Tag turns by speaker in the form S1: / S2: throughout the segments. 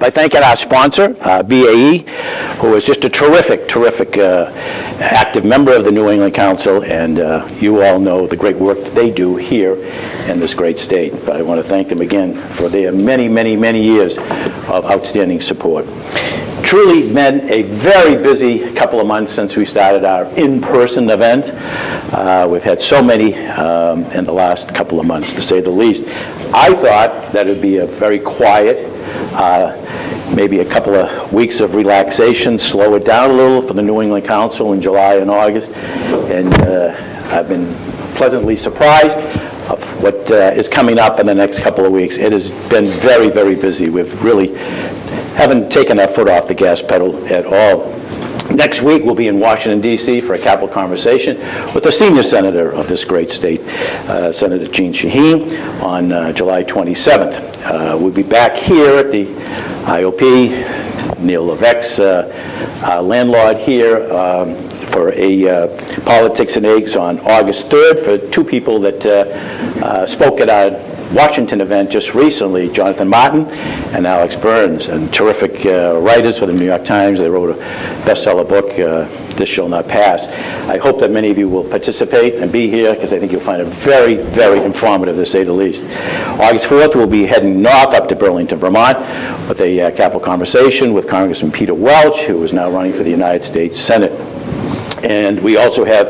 S1: by thanking our sponsor, BAE, who is just a terrific active member of the New England Council, and you all know the great work that they do here in this great state. But I want to thank them again for their many years of outstanding support. Truly been a very busy couple of months since we started our in-person event. We've had so many in the last couple of months, to say the least. I thought that it would be a very quiet, maybe a couple of weeks of relaxation, slow it down a little for the New England Council in July and August. And I've been pleasantly surprised of what is coming up in the next couple of weeks. It has been very busy. We've really haven't taken our foot off the gas pedal at all. Next week, we'll be in Washington, D.C. for a capital conversation with the senior senator of this great state, Senator Jeanne Shaheen, on July 27th. We'll be back here at the IOP, Neil Levesque's landlord here, for a Politics and Eggs on August 3rd for two people that spoke at our Washington event just recently, Jonathan Martin and Alex Burns, and terrific writers for the New York Times. They wrote a bestseller book, This Shall Not Pass. I hope that many of you will participate and be here, because I think you'll find it very informative, to say the least. August 4th, we'll be heading north up to Burlington, Vermont, with a capital conversation with Congressman Peter Welch, who is now running for the United States Senate. And we also have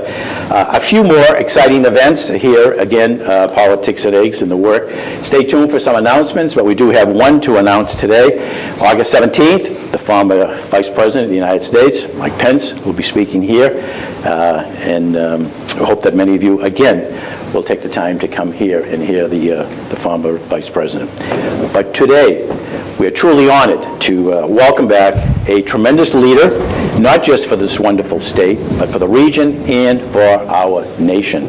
S1: a few more exciting events here. Again, Politics and Eggs in the work. Stay tuned for some announcements, but we do have one to announce today. August 17th, the former Vice President of the United States, Mike Pence, will be speaking here. And I hope that many of you, again, will take the time to come here and hear the former Vice President. But today, we are truly honored to welcome back a tremendous leader, not just for this wonderful state, but for the region and for our nation.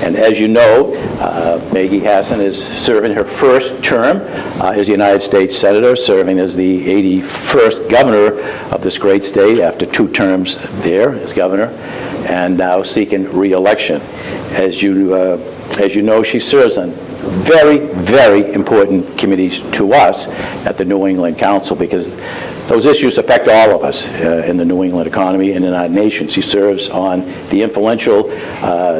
S1: And as you know, Maggie Hassan is serving her first term as a United States Senator, serving as the 81st governor of this great state after 2 terms there as governor, and now seeking re-election. As you know, she serves on very important committees to us at the New England Council, because those issues affect all of us in the New England economy and in our nation. She serves on the influential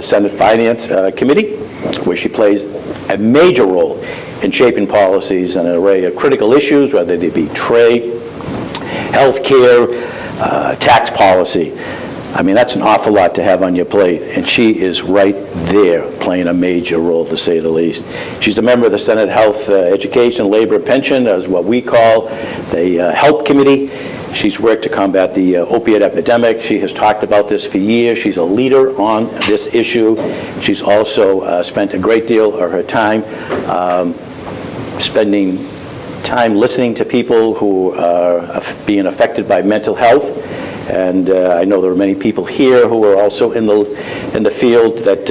S1: Senate Finance Committee, where she plays a major role in shaping policies on an array of critical issues, whether they be trade, health care, tax policy. I mean, that's an awful lot to have on your plate, and she is right there playing a major role, to say the least. She's a member of the Senate Health, Education, Labor, and Pension, as what we call the HELP Committee. She's worked to combat the opiate epidemic. She has talked about this for years. She's a leader on this issue. She's also spent a great deal of her time spending time listening to people who are being affected by mental health. And I know there are many people here who are also in the field that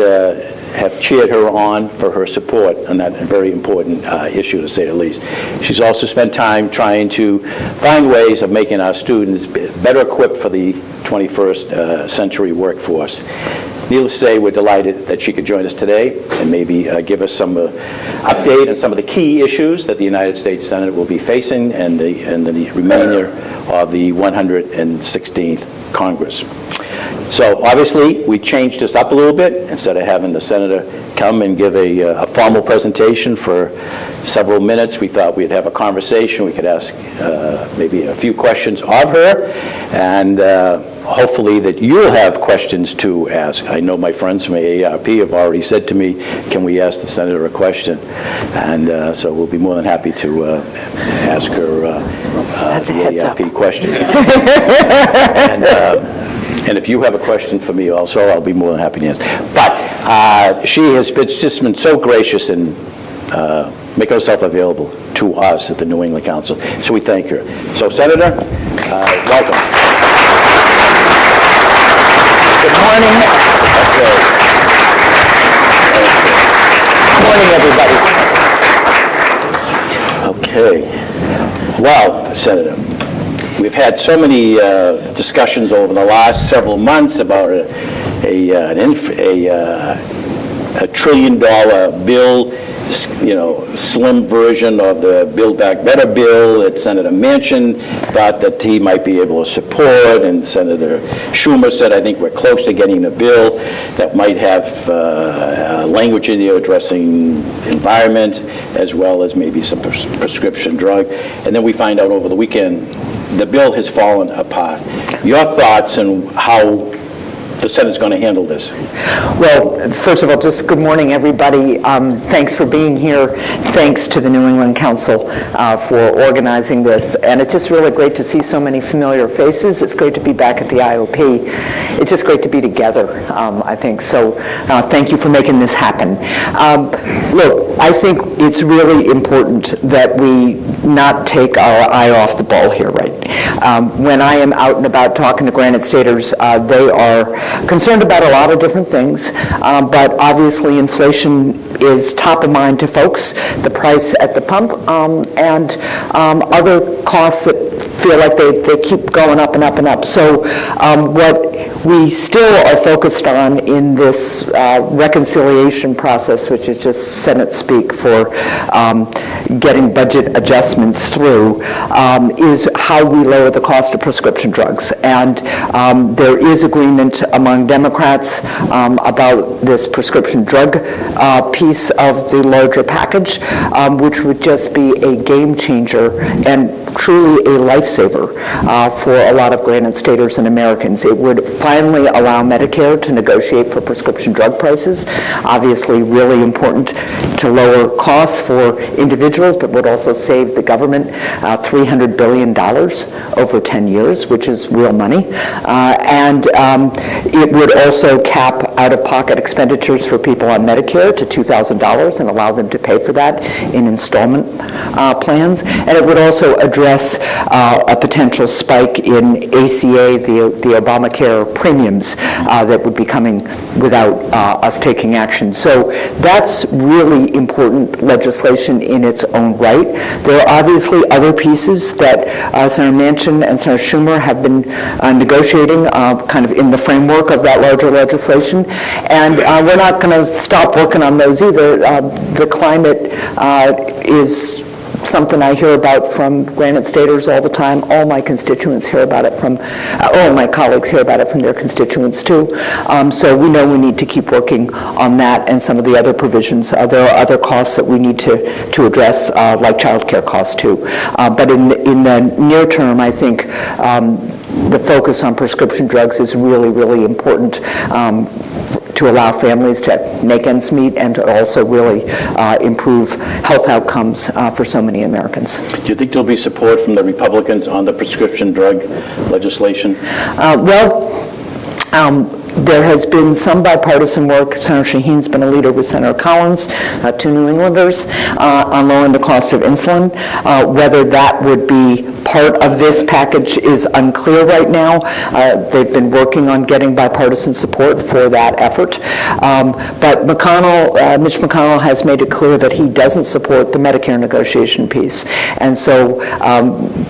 S1: have cheered her on for her support on that very important issue, to say the least. She's also spent time trying to find ways of making our students better equipped for the 21st century workforce. Needless to say, we're delighted that she could join us today and maybe give us some update on some of the key issues that the United States Senate will be facing and the remainder of the 116th Congress. So obviously, we changed this up a little bit. Instead of having the senator come and give a formal presentation for several minutes, we thought we'd have a conversation. We could ask maybe a few questions of her, and hopefully that you'll have questions to ask. I know my friends from Aarp have already said to me, can we ask the senator a question? And so we'll be more than happy to ask her the Aarp question. And if you have a question for me also, I'll be more than happy to answer. But she has just been so gracious in making herself available to us at the New England Council. So we thank her. So, Senator, welcome. Good morning. Okay. Good morning, everybody. Okay. Well, Senator, we've had so many discussions over the last several months about a $1 trillion bill slim version of the Build Back Better bill that Senator Manchin thought that he might be able to support, and Senator Schumer said, I think we're close to getting a bill that might have language in there addressing environment as well as maybe some prescription drug. And then we find out over the weekend the bill has fallen apart. Your thoughts on how the Senate's going to handle this?
S2: Well, first of all, just good morning, everybody. Thanks for being here. Thanks to the New England Council for organizing this. And it's just really great to see so many familiar faces. It's great to be back at the IOP. It's just great to be together, I think. So thank you for making this happen. Look, I think it's really important that we not take our eye off the ball here, right? When I am out and about talking to Granite Staters, they are concerned about a lot of different things, but obviously inflation is top of mind to folks, the price at the pump, and other costs that feel like they keep going up and up and up. So what we still are focused on in this reconciliation process, which is just Senate speak for getting budget adjustments through, is how we lower the cost of prescription drugs. And there is agreement among Democrats about this prescription drug piece of the larger package, which would just be a game changer and truly a lifesaver for a lot of Granite Staters and Americans. It would finally allow Medicare to negotiate for prescription drug prices. Obviously really important to lower costs for individuals, but would also save the government $300 billion over 10 years, which is real money. And it would also cap out-of-pocket expenditures for people on Medicare to $2,000 and allow them to pay for that in installment plans. And it would also address a potential spike in ACA, the Obamacare premiums that would be coming without us taking action. So that's really important legislation in its own right. There are obviously other pieces that Senator Manchin and Senator Schumer have been negotiating kind of in the framework of that larger legislation. And we're not going to stop working on those either. The climate is something I hear about from Granite Staters all the time. All my constituents hear about it from, all my colleagues hear about it from their constituents too. So we know we need to keep working on that and some of the other provisions. There are other costs that we need to address, like child care costs too. But in the near term, I think the focus on prescription drugs is really, really important to allow families to make ends meet and to also really improve health outcomes for so many Americans.
S1: Do you think there'll be support from the Republicans on the prescription drug legislation?
S2: There has been some bipartisan work. Senator Shaheen's been a leader with Senator Collins, two New Englanders, on lowering the cost of insulin. Whether that would be part of this package is unclear right now. They've been working on getting bipartisan support for that effort. But Mitch McConnell has made it clear that he doesn't support the Medicare negotiation piece. And so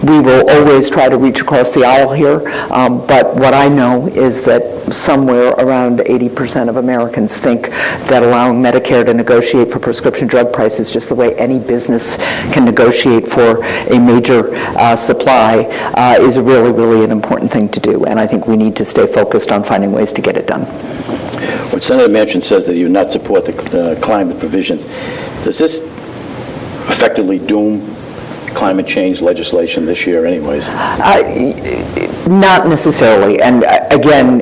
S2: we will always try to reach across the aisle here. But what I know is that somewhere around 80% of Americans think that allowing Medicare to negotiate for prescription drug prices just the way any business can negotiate for a major supply is really, really an important thing to do. And I think we need to stay focused on finding ways to get it done.
S1: When Senator Manchin says that you not support the climate provisions, does this effectively doom climate change legislation this year anyways?
S2: Not necessarily. And again,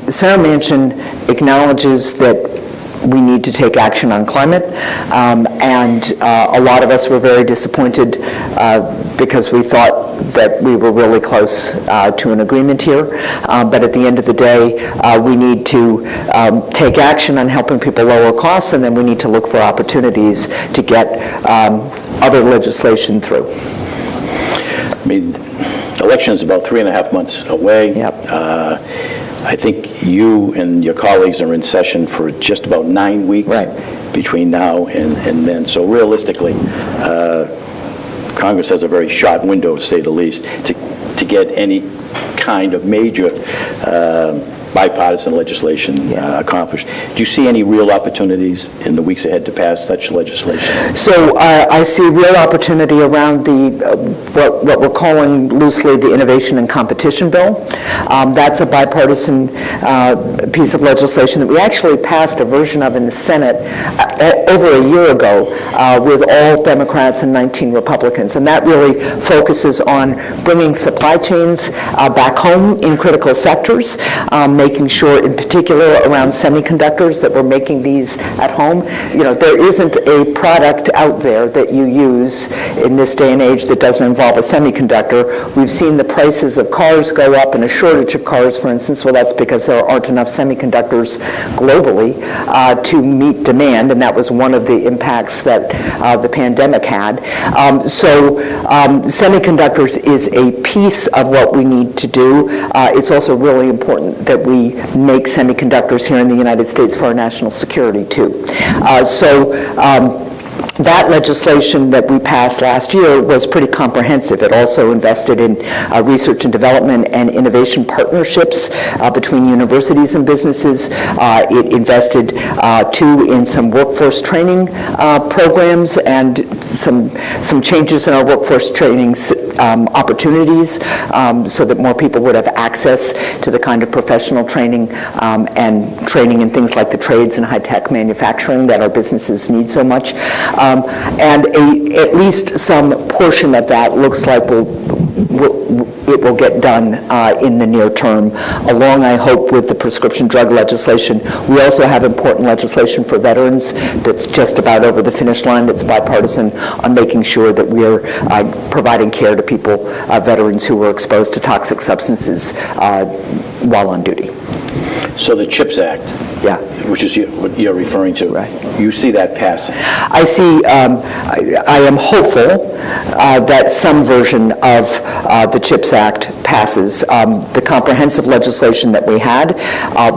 S2: Senator Manchin acknowledges that we need to take action on climate, and a lot of us were very disappointed because we thought that we were really close to an agreement here. But at the end of the day, we need to take action on helping people lower costs, and then we need to look for opportunities to get other legislation through.
S1: I mean, the election is about 3.5 months away.
S2: Yep.
S1: I think you and your colleagues are in session for just about 9 weeks between now and then. So realistically, Congress has a very short window, to say the least, to get any kind of major bipartisan legislation accomplished. Do you see any real opportunities in the weeks ahead to pass such legislation?
S2: So I see real opportunity around the what we're calling loosely the Innovation and Competition Bill. That's a bipartisan piece of legislation that we actually passed a version of in the Senate over a year ago with all Democrats and 19 Republicans. And that really focuses on bringing supply chains back home in critical sectors, making sure in particular around semiconductors that we're making these at home. You know, there isn't a product out there that you use in this day and age that doesn't involve a semiconductor. We've seen the prices of cars go up and a shortage of cars, for instance. Well, that's because there aren't enough semiconductors globally to meet demand, and that was one of the impacts that the pandemic had. So semiconductors is a piece of what we need to do. It's also really important that we make semiconductors here in the United States for our national security, too. That legislation that we passed last year was pretty comprehensive. It also invested in research and development and innovation partnerships between universities and businesses. It invested, too, in some workforce training programs and some changes in our workforce training opportunities so that more people would have access to the kind of professional training and training in things like the trades and high-tech manufacturing that our businesses need so much. And at least some portion of that looks like it will get done in the near term, along, I hope, with the prescription drug legislation. We also have important legislation for veterans that's just about over the finish line, that's bipartisan, on making sure that we are providing care to people, veterans who were exposed to toxic substances while on duty.
S1: So the CHIPS Act, which is what you're referring to,
S2: right.
S1: You see that passing?
S2: I see, I am hopeful that some version of the CHIPS Act passes. The comprehensive legislation that we had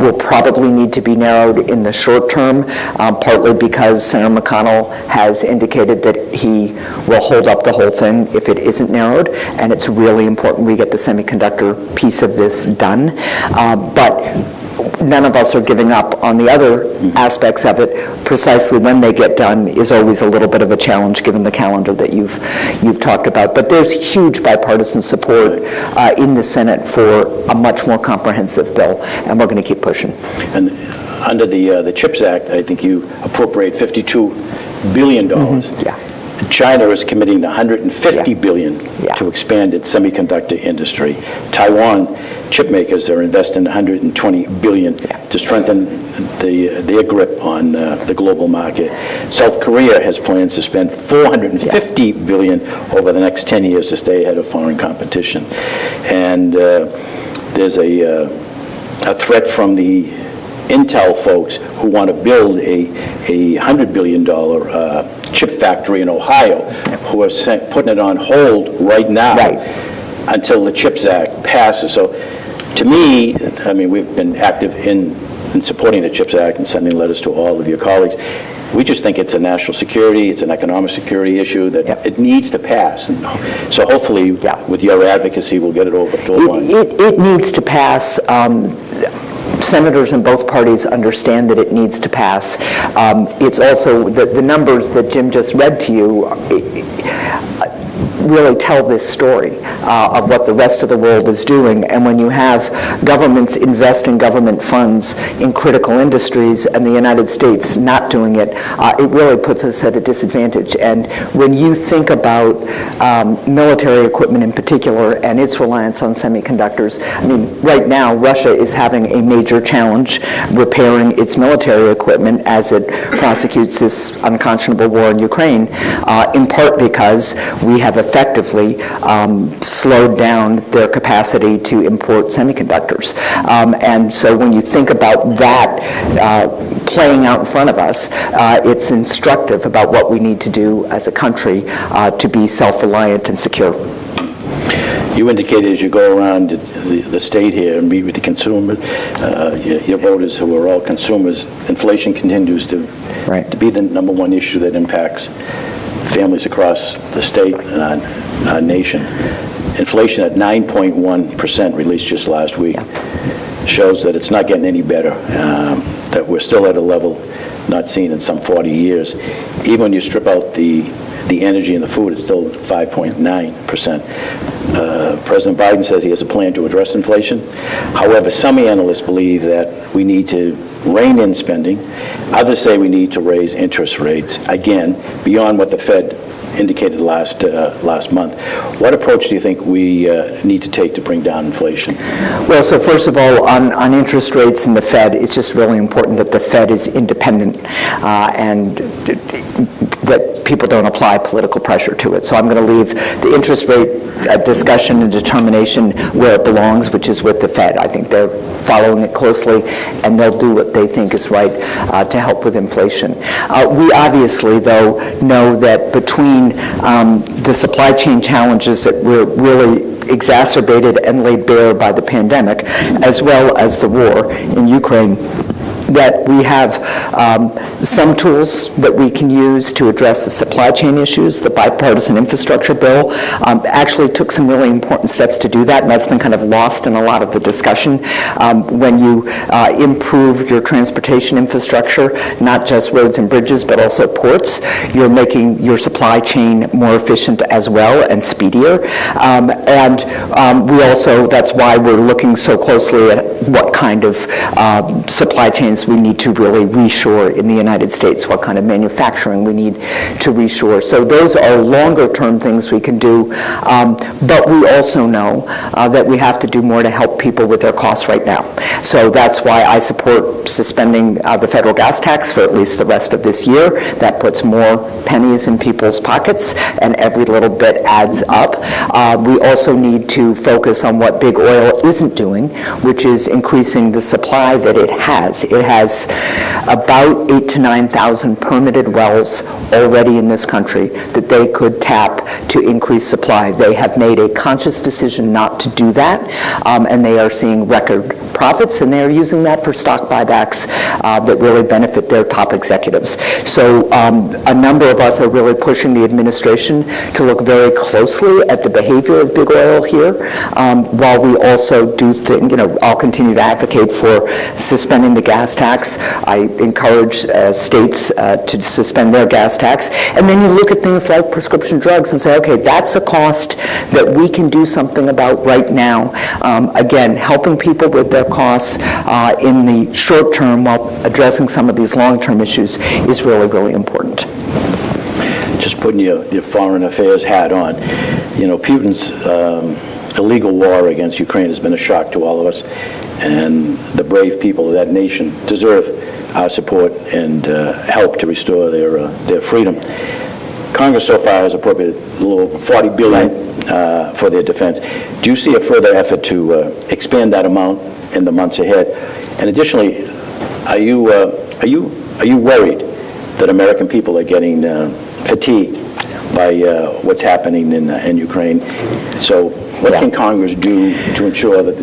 S2: will probably need to be narrowed in the short term, partly because Senator McConnell has indicated that he will hold up the whole thing if it isn't narrowed, and it's really important we get the semiconductor piece of this done. But none of us are giving up on the other aspects of it. Precisely when they get done is always a little bit of a challenge given the calendar that you've talked about. But there's huge bipartisan support in the Senate for a much more comprehensive bill, and we're going to keep pushing.
S1: And under the CHIPS Act, I think you appropriate $52 billion.
S2: Yeah.
S1: China is committing $150 billion to expand its semiconductor industry. Taiwan chip makers are investing $120 billion to strengthen their grip on the global market. South Korea has plans to spend $450 billion over the next 10 years to stay ahead of foreign competition. And there's a threat from the Intel folks who want to build a $100 billion chip factory in Ohio, who are putting it on hold right now until the CHIPS Act passes. So to me, I mean, we've been active in supporting the CHIPS Act and sending letters to all of your colleagues. We just think it's a national security, it's an economic security issue that it needs to pass. And so hopefully, with your advocacy, we'll get it over the line.
S2: It needs to pass. Senators in both parties understand that it needs to pass. It's also, the numbers that Jim just read to you really tell this story of what the rest of the world is doing. And when you have governments investing government funds in critical industries and the United States not doing it, it really puts us at a disadvantage. And when you think about military equipment in particular and its reliance on semiconductors, I mean, right now Russia is having a major challenge repairing its military equipment as it prosecutes this unconscionable war in Ukraine, in part because we have effectively slowed down their capacity to import semiconductors. And so when you think about that playing out in front of us, it's instructive about what we need to do as a country to be self-reliant and secure.
S1: You indicated as you go around the state here and meet with the consumers, your voters who are all consumers, inflation continues to be the number one issue that impacts families across the state and our nation. Inflation at 9.1% released just last week. shows that it's not getting any better, that we're still at a level not seen in some 40 years. Even when you strip out the energy and the food, it's still 5.9%. President Biden says he has a plan to address inflation. However, some analysts believe that we need to rein in spending. Others say we need to raise interest rates, again, beyond what the Fed indicated last month. What approach do you think we need to take to bring down inflation?
S2: Well, so first of all, on interest rates and the Fed, it's just really important that the Fed is independent and that people don't apply political pressure to it. So I'm going to leave the interest rate discussion and determination where it belongs, which is with the Fed. I think they're following it closely, and they'll do what they think is right to help with inflation. We obviously, though, know that between the supply chain challenges that were really exacerbated and laid bare by the pandemic, as well as the war in Ukraine, that we have some tools that we can use to address the supply chain issues. The bipartisan infrastructure bill actually took some really important steps to do that, and that's been kind of lost in a lot of the discussion. When you improve your transportation infrastructure, not just roads and bridges, but also ports, you're making your supply chain more efficient as well and speedier. We also, that's why we're looking so closely at what kind of supply chains we need to really reshore in the United States, what kind of manufacturing we need to reshore. So those are longer term things we can do, but we also know that we have to do more to help people with their costs right now. So that's why I support suspending the federal gas tax for at least the rest of this year. That puts more pennies in people's pockets, and every little bit adds up. We also need to focus on what big oil isn't doing, which is increasing the supply that it has. It has about 8,000 to 9,000 permitted wells already in this country that they could tap to increase supply. They have made a conscious decision not to do that, and they are seeing record profits, and they are using that for stock buybacks that really benefit their top executives. So a number of us are really pushing the administration to look very closely at the behavior of big oil here, while we also do think, I'll continue to advocate for suspending the gas tax. I encourage states to suspend their gas tax. And then you look at things like prescription drugs and say, okay, that's a cost that we can do something about right now. Again, helping people with their costs in the short term while addressing some of these long-term issues is really, really important.
S1: Just putting your foreign affairs hat on, Putin's illegal war against Ukraine has been a shock to all of us, and the brave people of that nation deserve our support and help to restore their freedom. Congress so far has appropriated a little over $40 billion for their defense. Do you see a further effort to expand that amount in the months ahead? And additionally, are you worried that American people are getting fatigued by what's happening in Ukraine? So what can Congress do to ensure that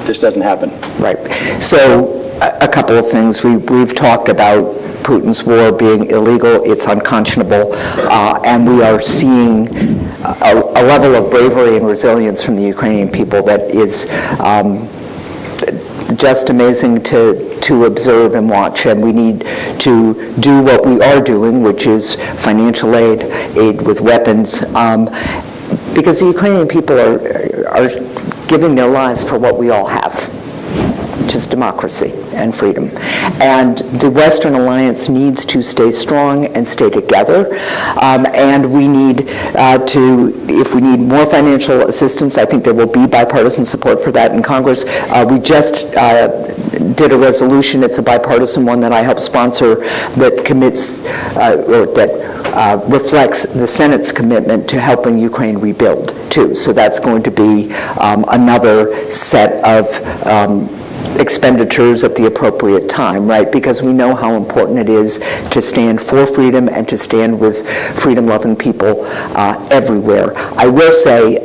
S1: this doesn't happen?
S2: Right. So a couple of things. We've talked about Putin's war being illegal. It's unconscionable. And we are seeing a level of bravery and resilience from the Ukrainian people that is just amazing to observe and watch, and we need to do what we are doing, which is financial aid with weapons, because the Ukrainian people are giving their lives for what we all have, which is democracy and freedom. And the Western Alliance needs to stay strong and stay together. And we need if we need more financial assistance, I think there will be bipartisan support for that in Congress. We just did a resolution, it's a bipartisan one that I helped sponsor, that commits, or that reflects the Senate's commitment to helping Ukraine rebuild, too. So that's going to be another set of expenditures at the appropriate time, right? Because we know how important it is to stand for freedom and to stand with freedom-loving people everywhere. I will say,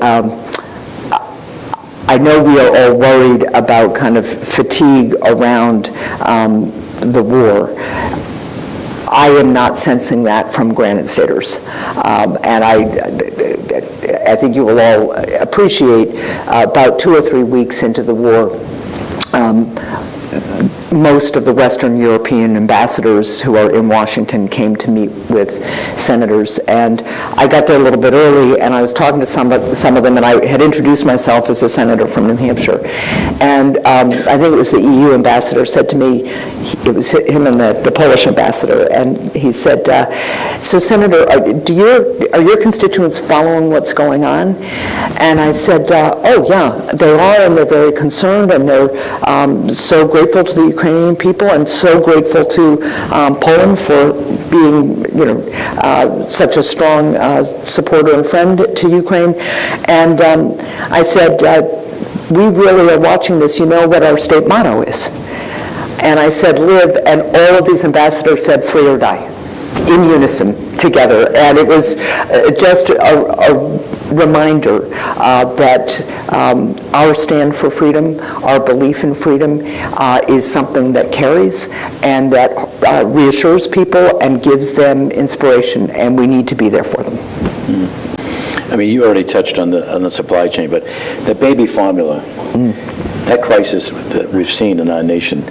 S2: I know we are all worried about kind of fatigue around the war. I am not sensing that from Granite Staters. And I think you will all appreciate about 2 or 3 weeks into the war, most of the Western European ambassadors who are in Washington came to meet with senators, and I got there a little bit early, and I was talking to some of them, and I had introduced myself as a senator from New Hampshire, and I think it was the EU ambassador said to me, it was him and the Polish ambassador, and he said, so Senator, are your constituents following what's going on? And I said, oh yeah, they are, and they're very concerned, and they're so grateful to the Ukrainian people, and so grateful to Poland for being, such a strong supporter and friend to Ukraine. And I said, we really are watching this. You know what our state motto is? And I said, live, and all of these ambassadors said, free or die, in unison, together. And it was just a reminder that our stand for freedom, our belief in freedom, is something that carries and that reassures people and gives them inspiration, and we need to be there for them.
S1: I mean, you already touched on the supply chain, but the baby formula, that crisis that we've seen in our nation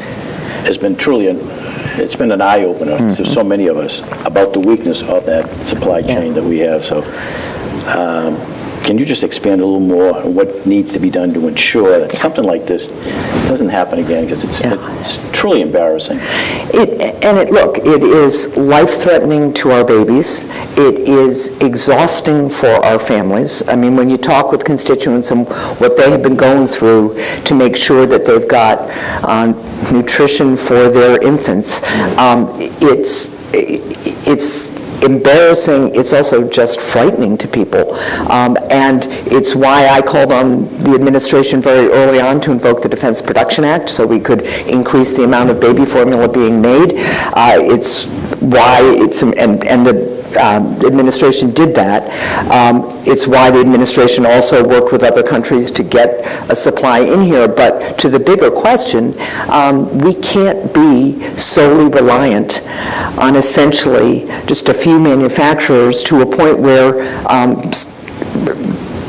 S1: has been truly it's been an eye-opener to so many of us about the weakness of that supply chain that we have. So can you just expand a little more on what needs to be done to ensure that something like this doesn't happen again, because it's truly embarrassing.
S2: Look, it is life-threatening to our babies. It is exhausting for our families. I mean, when you talk with constituents and what they have been going through to make sure that they've got nutrition for their infants, it's embarrassing. It's also just frightening to people. And it's why I called on the administration very early on to invoke the Defense Production Act so we could increase the amount of baby formula being made. It's why and the administration did that. It's why the administration also worked with other countries to get a supply in here. But to the bigger question, we can't be solely reliant on essentially just a few manufacturers to a point where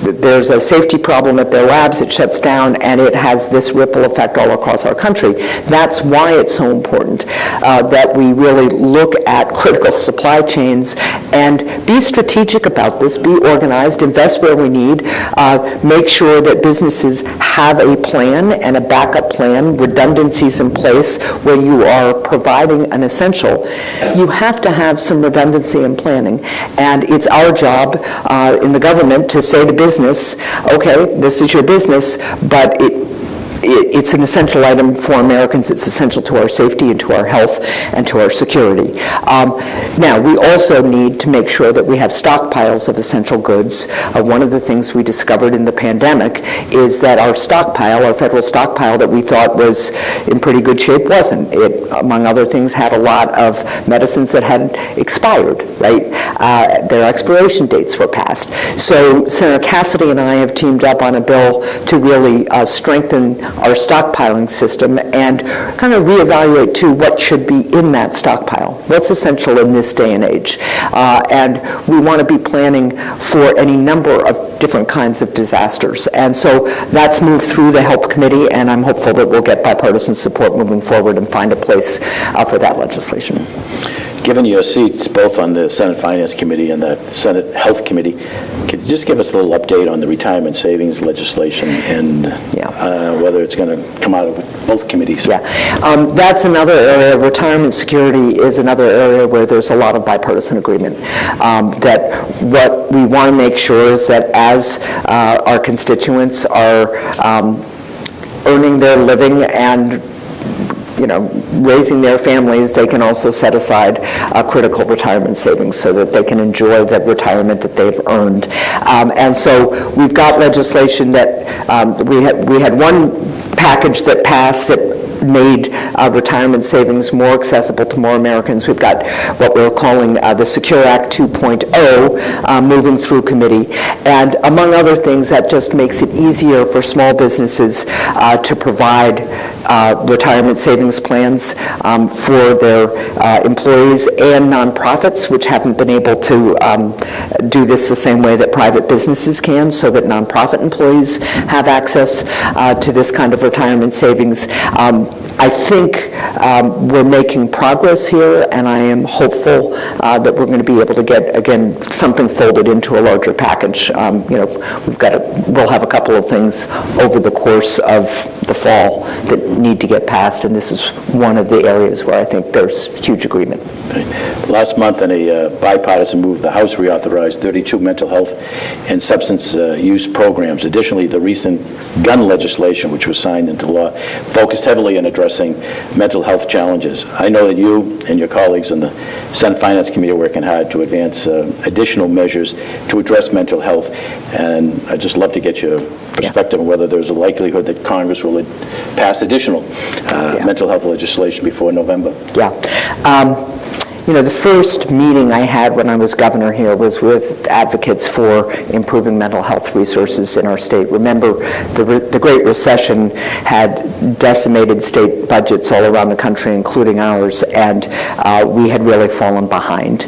S2: there's a safety problem at their labs, it shuts down, and it has this ripple effect all across our country. That's why it's so important that we really look at critical supply chains and be strategic about this, be organized, invest where we need, make sure that businesses have a plan and a backup plan, redundancies in place when you are providing an essential. You have to have some redundancy in planning, and it's our job in the government to say to business, okay, this is your business, but it's an essential item for Americans. It's essential to our safety and to our health and to our security. Now, we also need to make sure that we have stockpiles of essential goods. One of the things we discovered in the pandemic is that our stockpile, our federal stockpile that we thought was in pretty good shape, wasn't. It, among other things, had a lot of medicines that had expired, right? Their expiration dates were passed. So Senator Cassidy and I have teamed up on a bill to really strengthen our stockpiling system and kind of reevaluate too what should be in that stockpile. What's essential in this day and age? And we want to be planning for any number of different kinds of disasters. And so that's moved through the Help Committee, and I'm hopeful that we'll get bipartisan support moving forward and find a place for that legislation.
S1: Given your seats both on the Senate Finance Committee and the Senate Health Committee, could you just give us a little update on the retirement savings legislation and whether it's going to come out of both committees? Yeah,
S2: that's another area. Retirement security is another area where there's a lot of bipartisan agreement. That what we want to make sure is that as our constituents are earning their living and raising their families, they can also set aside critical retirement savings so that they can enjoy the retirement that they've earned. And so we've got legislation that we had one package that passed that made retirement savings more accessible to more Americans. We've got what we're calling the Secure Act 2.0 moving through committee. And among other things, that just makes it easier for small businesses to provide retirement savings plans for their employees and nonprofits, which haven't been able to do this the same way that private businesses can, so that nonprofit employees have access to this kind of retirement savings. I think we're making progress here, and I am hopeful that we're going to be able to get, again, something folded into a larger package. We'll have a couple of things over the course of the fall that need to get passed, and this is one of the areas where I think there's huge agreement.
S1: Last month, in a bipartisan move, the House reauthorized 32 mental health and substance use programs. Additionally, the recent gun legislation, which was signed into law, focused heavily on addressing mental health challenges. I know that you and your colleagues in the Senate Finance Committee are working hard to advance additional measures to address mental health, and I'd just love to get your perspective on whether there's a likelihood that Congress will pass additional mental health legislation before November.
S2: The first meeting I had when I was governor here was with advocates for improving mental health resources in our state. Remember, the Great Recession had decimated state budgets all around the country, including ours, and we had really fallen behind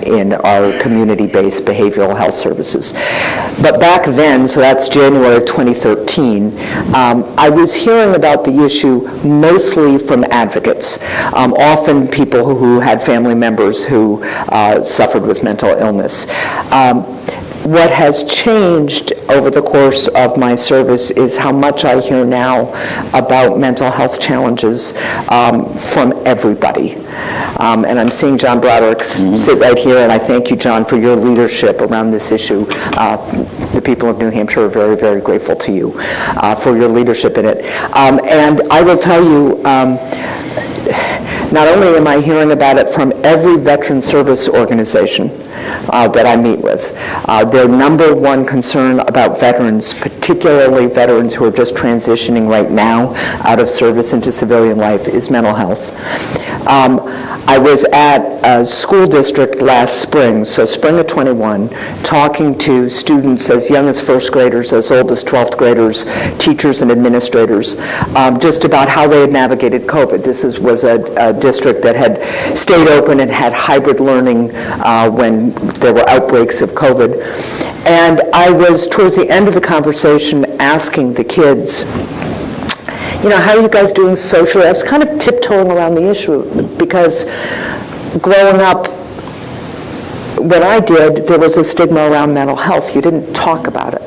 S2: in our community-based behavioral health services. But back then, so that's January of 2013, I was hearing about the issue mostly from advocates, often people who had family members who suffered with mental illness. What has changed over the course of my service is how much I hear now about mental health challenges from everybody. And I'm seeing John Broderick sit right here, and I thank you, John, for your leadership around this issue. The people of New Hampshire are very, very grateful to you for your leadership in it. And I will tell you, not only am I hearing about it from every veteran service organization that I meet with, their number one concern about veterans, particularly veterans who are just transitioning right now out of service into civilian life, is mental health. I was at a school district last spring, so spring of 21, talking to students as young as first graders, as old as 12th graders, teachers and administrators, just about how they had navigated COVID. This was a district that had stayed open and had hybrid learning when there were outbreaks of COVID. And I was, towards the end of the conversation, asking the kids, how are you guys doing socially? I was kind of tiptoeing around the issue because growing up, when I did, there was a stigma around mental health. You didn't talk about it.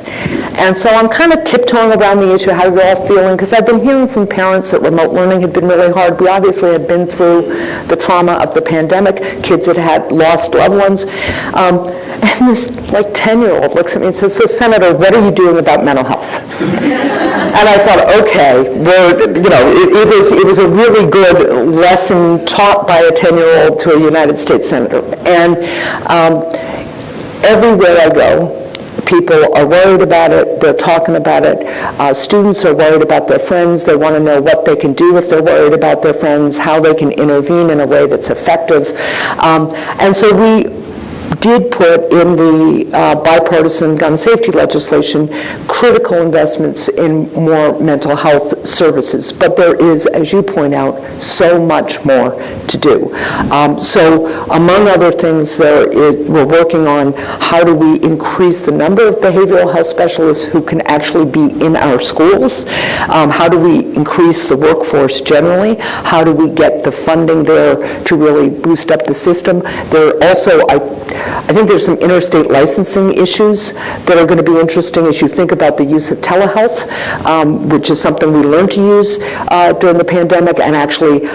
S2: And so I'm kind of tiptoeing around the issue, how you're all feeling, because I've been hearing from parents that remote learning had been really hard. We obviously had been through the trauma of the pandemic, kids that had lost loved ones. And this 10-year-old looks at me and says, "So Senator, what are you doing about mental health?" And I thought, okay, it was a really good lesson taught by a 10-year-old to a United States Senator. And everywhere I go, people are worried about it, they're talking about it. Students are worried about their friends. They want to know what they can do if they're worried about their friends, how they can intervene in a way that's effective. And so we did put in the bipartisan gun safety legislation critical investments in more mental health services. But there is, as you point out, so much more to do. So among other things, we're working on how do we increase the number of behavioral health specialists who can actually be in our schools? How do we increase the workforce generally? How do we get the funding there to really boost up the system? There are also, I think there's some interstate licensing issues that are going to be interesting as you think about the use of telehealth, which is something we learned to use during the pandemic and actually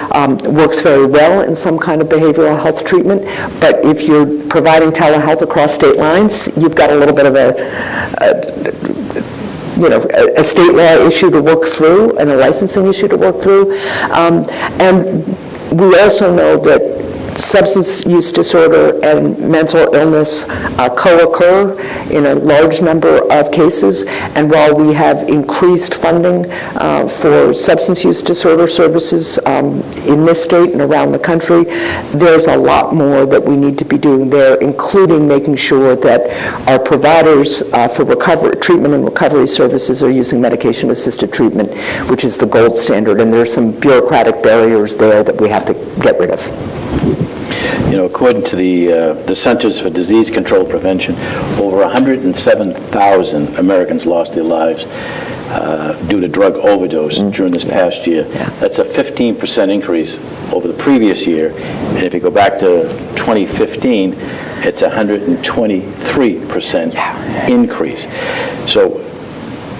S2: works very well in some kind of behavioral health treatment. But if you're providing telehealth across state lines, you've got a little bit of a state law issue to work through and a licensing issue to work through. And we also know that substance use disorder and mental illness co-occur in a large number of cases, and while we have increased funding for substance use disorder services in this state and around the country, there's a lot more that we need to be doing there, including making sure that our providers for treatment and recovery services are using medication-assisted treatment, which is the gold standard, and there's some bureaucratic barriers there that we have to get rid of.
S1: You know, according to the Centers for Disease Control Prevention, over 107,000 Americans lost their lives due to drug overdose during this past year.
S2: Yeah.
S1: That's a 15% increase over the previous year, and if you go back to 2015, it's a 123% increase. So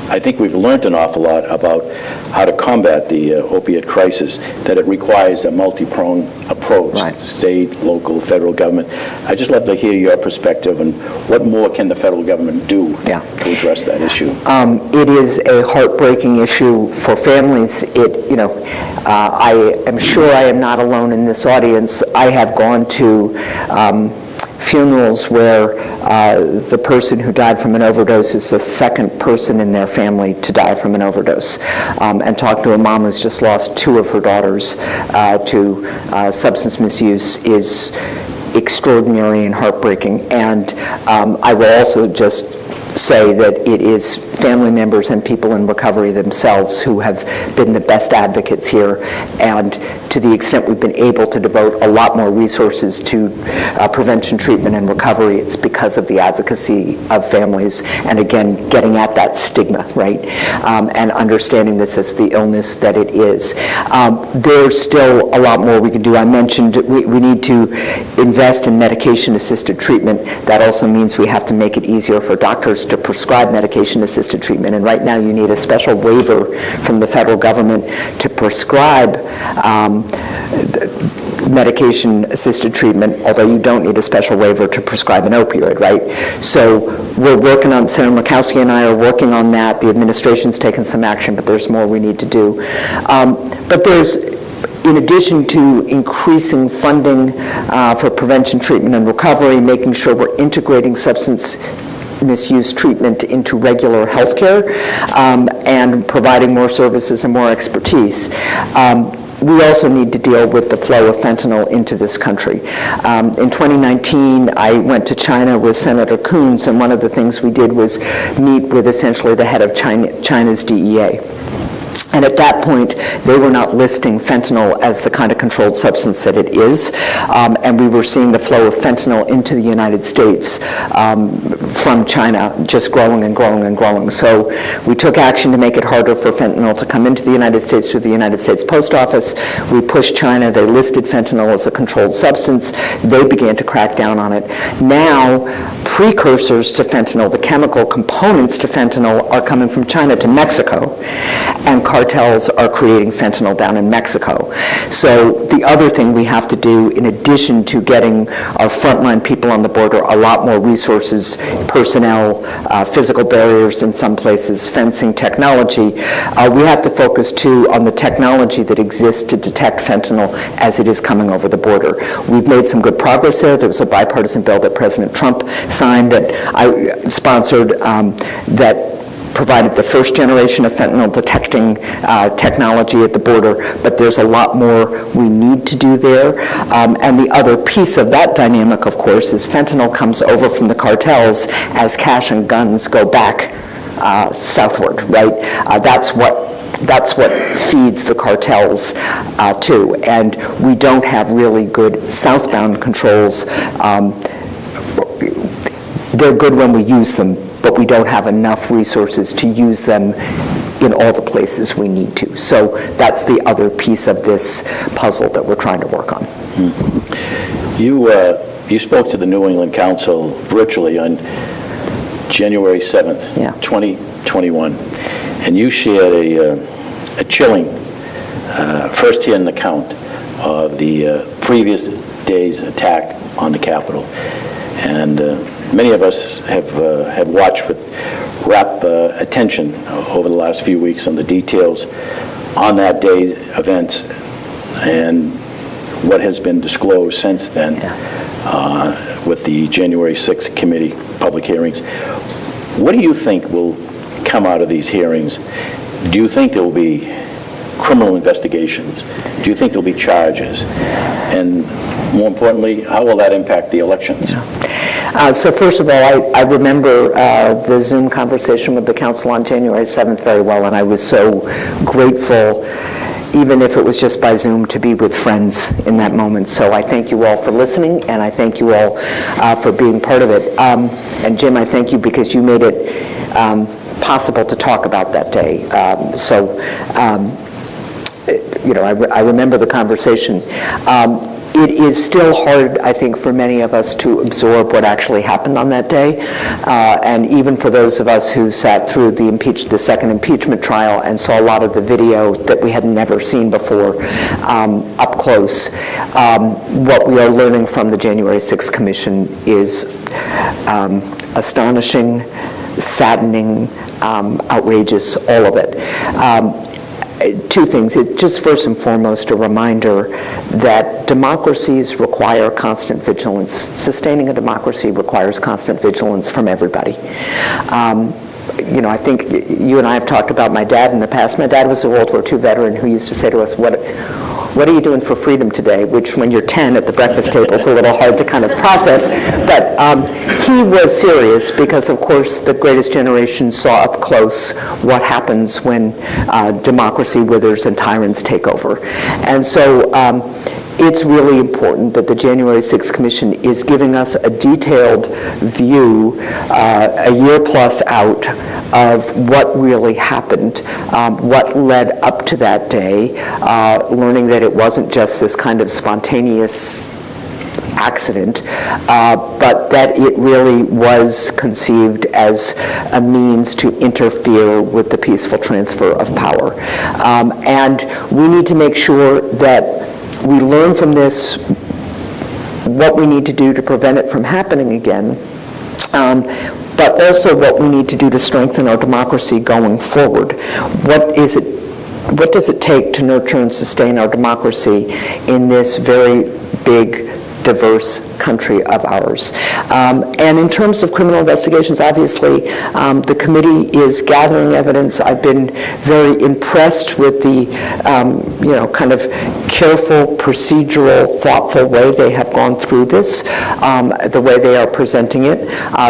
S1: I think we've learned an awful lot about how to combat the opiate crisis, that it requires a multi-pronged approach,
S2: right.
S1: State, local, federal government. I'd just love to hear your perspective and what more can the federal government do to address that issue.
S2: It is a heartbreaking issue for families. I am sure I am not alone in this audience. I have gone to funerals where the person who died from an overdose is the second person in their family to die from an overdose, and talked to a mom who's just lost 2 of her daughters to substance misuse is extraordinary and heartbreaking. And I will also just say that it is family members and people in recovery themselves who have been the best advocates here, and to the extent we've been able to devote a lot more resources to prevention, treatment, and recovery, it's because of the advocacy of families, and again, getting at that stigma, right, and understanding this as the illness that it is. There's still a lot more we can do. I mentioned we need to invest in medication-assisted treatment. That also means we have to make it easier for doctors to prescribe medication-assisted treatment, and right now you need a special waiver from the federal government to prescribe medication-assisted treatment, although you don't need a special waiver to prescribe an opioid, right? So we're working on, Senator Murkowski and I are working on that. The administration's taken some action, but there's more we need to do. But there's, in addition to increasing funding for prevention, treatment, and recovery, making sure we're integrating substance misuse treatment into regular health care, and providing more services and more expertise. We also need to deal with the flow of fentanyl into this country. In 2019, I went to China with Senator Coons, and one of the things we did was meet with essentially the head of China's DEA. And at that point, they were not listing fentanyl as the kind of controlled substance that it is. And we were seeing the flow of fentanyl into the United States from China just growing and growing and growing. So we took action to make it harder for fentanyl to come into the United States through the United States Post Office. We pushed China. They listed fentanyl as a controlled substance. They began to crack down on it. Now, precursors to fentanyl, the chemical components to fentanyl, are coming from China to Mexico, and cartels are creating fentanyl down in Mexico. So the other thing we have to do, in addition to getting our frontline people on the border a lot more resources, personnel, physical barriers in some places, fencing, technology, we have to focus too on the technology that exists to detect fentanyl as it is coming over the border. We've made some good progress there. There was a bipartisan bill that President Trump signed that I sponsored that provided the first generation of fentanyl detecting technology at the border, but there's a lot more we need to do there. And the other piece of that dynamic, of course, is fentanyl comes over from the cartels as cash and guns go back southward, right? That's what feeds the cartels too. And we don't have really good southbound controls. They're good when we use them, but we don't have enough resources to use them in all the places we need to. So that's the other piece of this puzzle that we're trying to work on.
S1: You spoke to the New England Council virtually on January 7th, 2021, and you shared a chilling first-hand account of the previous day's attack on the Capitol. And many of us have watched with rapt attention over the last few weeks on the details on that day's events. And what has been disclosed since then with the January 6th committee public hearings. What do you think will come out of these hearings? Do you think there will be criminal investigations? Do you think there will be charges? And more importantly, how will that impact the elections?
S2: So first of all, I remember the Zoom conversation with the council on January 7th very well, and I was so grateful, even if it was just by Zoom, to be with friends in that moment. So I thank you all for listening, and I thank you all for being part of it. And Jim, I thank you because you made it possible to talk about that day. I remember the conversation. It is still hard, I think, for many of us to absorb what actually happened on that day. And even for those of us who sat through the second impeachment trial and saw a lot of the video that we had never seen before up close, what we are learning from the January 6th Commission is astonishing, saddening, outrageous, all of it. Two things. It's just first and foremost a reminder that democracies require constant vigilance. Sustaining a democracy requires constant vigilance from everybody. I think you and I have talked about my dad in the past. My dad was a World War II veteran who used to say to us, what are you doing for freedom today? Which, when you're 10 at the breakfast table, is a little hard to kind of process. But he was serious because, of course, the greatest generation saw up close what happens when democracy withers and tyrants take over. And so it's really important that the January 6th Commission is giving us a detailed view, a year plus out, of what really happened, what led up to that day, learning that it wasn't just this kind of spontaneous accident, but that it really was conceived as a means to interfere with the peaceful transfer of power. And we need to make sure that we learn from this what we need to do to prevent it from happening again, but also what we need to do to strengthen our democracy going forward. What does it take to nurture and sustain our democracy in this very big, diverse country of ours? And in terms of criminal investigations, obviously, the committee is gathering evidence. I've been very impressed with the, kind of careful, procedural, thoughtful way they have gone through this, the way they are presenting it.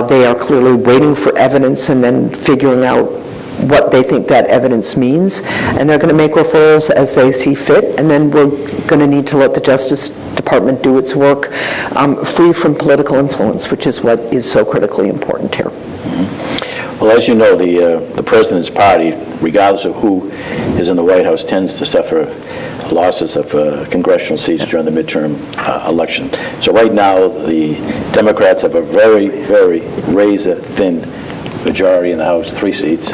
S2: They are clearly waiting for evidence and then figuring out what they think that evidence means, and they're going to make referrals as they see fit, and then we're going to need to let the Justice Department do its work free from political influence, which is what is so critically important here.
S1: Mm-hmm. Well, as you know, the President's party, regardless of who is in the White House, tends to suffer losses of congressional seats during the midterm election. So right now, the Democrats have a very, very razor-thin majority in the House, 3 seats.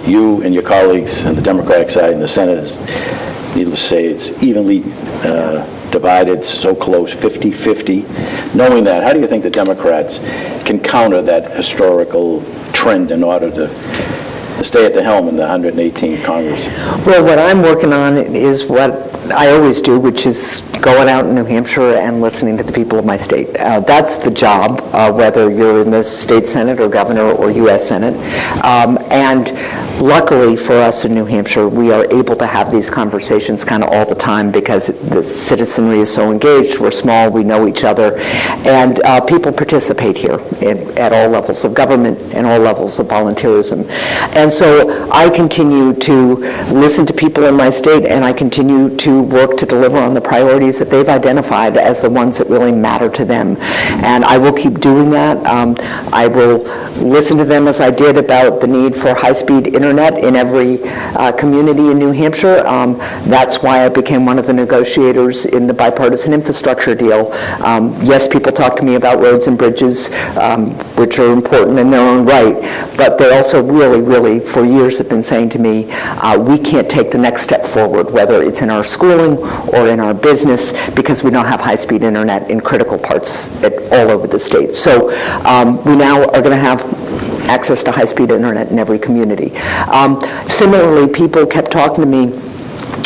S1: You and your colleagues on the Democratic side in the Senate, needless to say, it's evenly divided, so close, 50-50. Knowing that, how do you think the Democrats can counter that historical trend in order to stay at the helm in the 118th Congress?
S2: Well, what I'm working on is what I always do, which is going out in New Hampshire and listening to the people of my state. That's the job, whether you're in the state Senate or governor or U.S. Senate. And luckily for us in New Hampshire, we are able to have these conversations kind of all the time because the citizenry is so engaged. We're small, we know each other, and people participate here at all levels of government and all levels of volunteerism. And so I continue to listen to people in my state, and I continue to work to deliver on the priorities that they've identified as the ones that really matter to them. And I will keep doing that. I will listen to them as I did about the need for high-speed internet in every community in New Hampshire. That's why I became one of the negotiators in the bipartisan infrastructure deal. Yes, people talk to me about roads and bridges, which are important in their own right, but they also really, really, for years have been saying to me, we can't take the next step forward, whether it's in our schooling or in our business, because we don't have high-speed internet in critical parts all over the state. So we now are going to have access to high-speed internet in every community. Similarly, people kept talking to me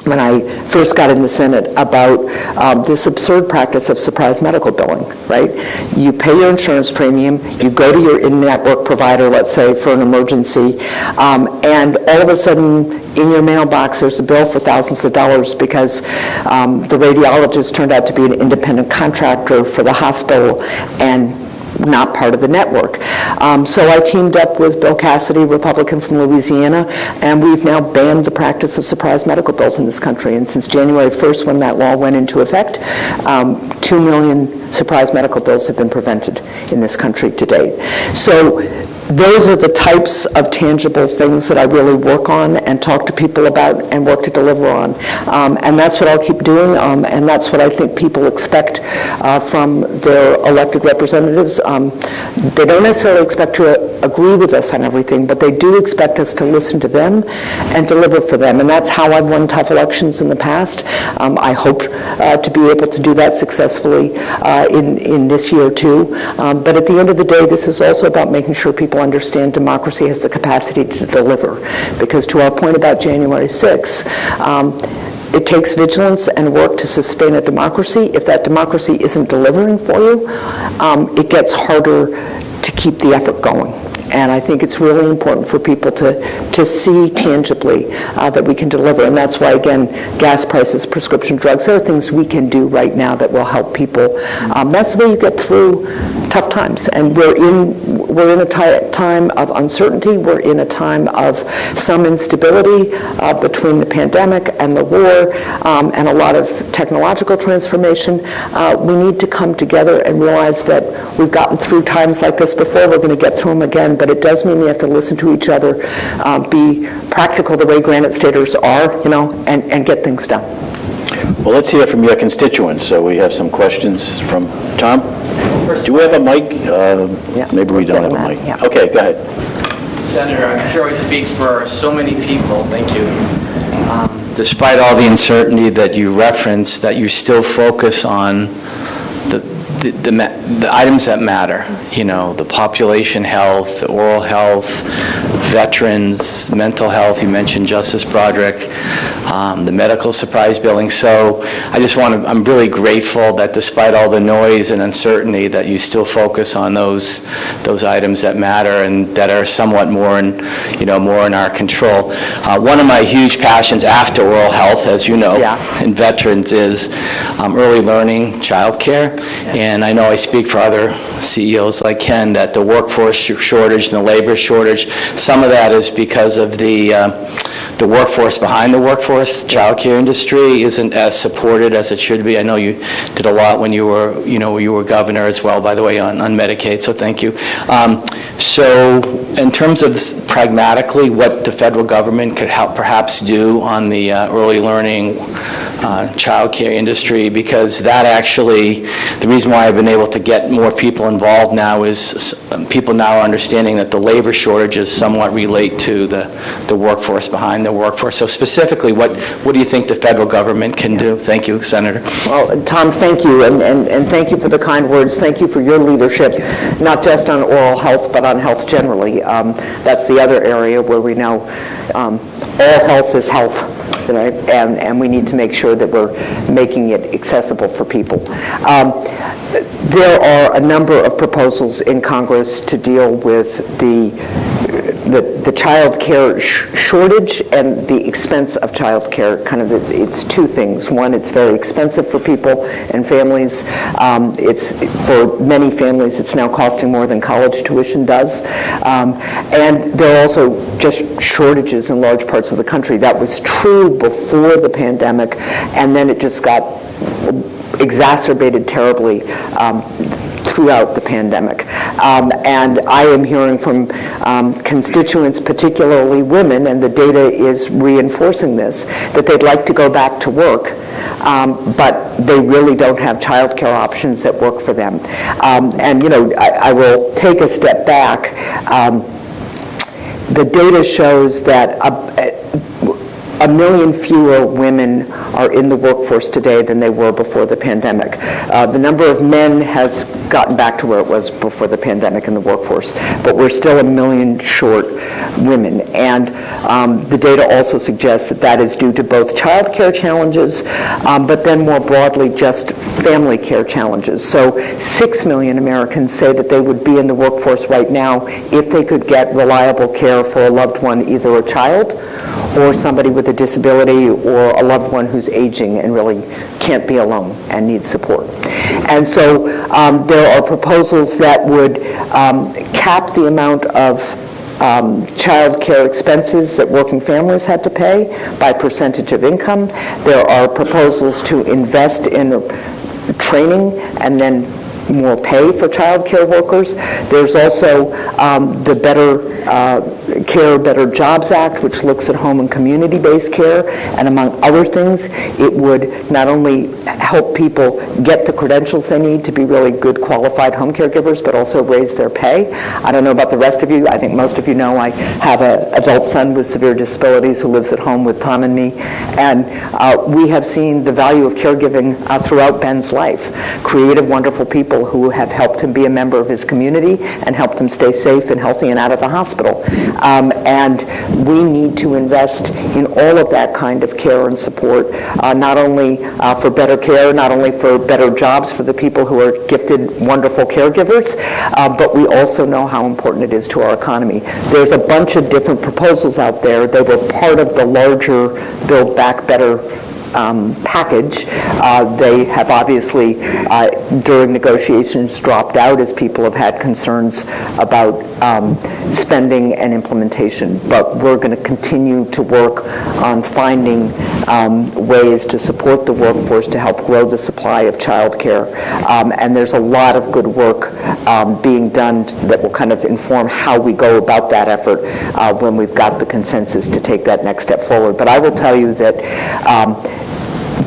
S2: when I first got in the Senate about this absurd practice of surprise medical billing, right? You pay your insurance premium, you go to your in-network provider, let's say, for an emergency, and all of a sudden, in your mailbox, there's a bill for thousands of dollars because the radiologist turned out to be an independent contractor for the hospital and not part of the network. So I teamed up with Bill Cassidy, Republican from Louisiana, and we've now banned the practice of surprise medical bills in this country. And since January 1st, when that law went into effect, 2 million surprise medical bills have been prevented in this country to date. So those are the types of tangible things that I really work on and talk to people about and work to deliver on. And that's what I'll keep doing, and that's what I think people expect from their elected representatives. They don't necessarily expect to agree with us on everything, but they do expect us to listen to them and deliver for them. And that's how I've won tough elections in the past. I hope to be able to do that successfully in this year, too. But at the end of the day, this is also about making sure people understand democracy has the capacity to deliver. Because to our point about January 6th, it takes vigilance and work to sustain a democracy. If that democracy isn't delivering for you, it gets harder to keep the effort going. And I think it's really important for people to see tangibly that we can deliver. And that's why, again, gas prices, prescription drugs, there are things we can do right now that will help people. That's the way you get through tough times. And we're in a time of uncertainty. We're in a time of some instability between the pandemic and the war and a lot of technological transformation. We need to come together and realize that we've gotten through times like this before. We're going to get through them again. But it does mean we have to listen to each other, be practical the way Granite Staters are, and get things done.
S1: Well, let's hear from your constituents. So we have some questions from Tom. Do we have a mic?
S2: Yes.
S1: Maybe we don't have a mic.
S2: Yeah.
S1: Okay, go ahead.
S3: Senator, I'm sure I speak for so many people, thank you. Despite all the uncertainty that you referenced, that you still focus on the items that matter, the population health, the oral health, veterans, mental health, you mentioned Justice Broderick, the medical surprise billing. So I'm really grateful that despite all the noise and uncertainty that you still focus on those items that matter and that are somewhat more in our control. One of my huge passions after oral health, as you know, in veterans is early learning, child care. And I know I speak for other CEOs like Ken that the workforce shortage and the labor shortage, some of that is because of the workforce behind the workforce. Child care industry isn't as supported as it should be. I know you did a lot when you were governor as well, by the way, on Medicaid, so thank you. So in terms of pragmatically what the federal government could help perhaps do on the early learning child care industry, because that actually, the reason why I've been able to get more people involved now is people now are understanding that the labor shortages somewhat relate to the workforce behind the workforce. So specifically, what do you think the federal government can do? Thank you, Senator.
S2: Well, Tom, thank you, and thank you for the kind words. Thank you for your leadership, not just on oral health, but on health generally. That's the other area where we know all health is health. Right? And we need to make sure that we're making it accessible for people. There are a number of proposals in Congress to deal with the child care shortage and the expense of child care. It's two things. One, it's very expensive for people and families. It's for many families, it's now costing more than college tuition does. And there are also just shortages in large parts of the country. That was true before the pandemic, and then it just got exacerbated terribly throughout the pandemic. And I am hearing from constituents, particularly women, and the data is reinforcing this, that they'd like to go back to work, but they really don't have child care options that work for them. And I will take a step back. The data shows that 1 million fewer women are in the workforce today than they were before the pandemic. The number of men has gotten back to where it was before the pandemic in the workforce, but we're still 1 million short women. And the data also suggests that that is due to both child care challenges, but then more broadly just family care challenges. So 6 million Americans say that they would be in the workforce right now if they could get reliable care for a loved one, either a child or somebody with a disability or a loved one who's aging and really can't be alone and needs support. And so there are proposals that would cap the amount of child care expenses that working families had to pay by percentage of income. There are proposals to invest in training and then more pay for child care workers. There's also the Better Care, Better Jobs Act, which looks at home and community-based care, and among other things, it would not only help people get the credentials they need to be really good qualified home caregivers, but also raise their pay. I don't know about the rest of you. I think most of you know I have an adult son with severe disabilities who lives at home with Tom and me, and we have seen the value of caregiving throughout Ben's life. Creative, wonderful people who have helped him be a member of his community and helped him stay safe and healthy and out of the hospital. And we need to invest in all of that kind of care and support, not only for better care, not only for better jobs for the people who are gifted, wonderful caregivers, but we also know how important it is to our economy. There's a bunch of different proposals out there. They were part of the larger Build Back Better package. They have obviously, during negotiations, dropped out as people have had concerns about spending and implementation. But we're going to continue to work on finding ways to support the workforce to help grow the supply of child care. And there's a lot of good work being done that will kind of inform how we go about that effort when we've got the consensus to take that next step forward. But I will tell you that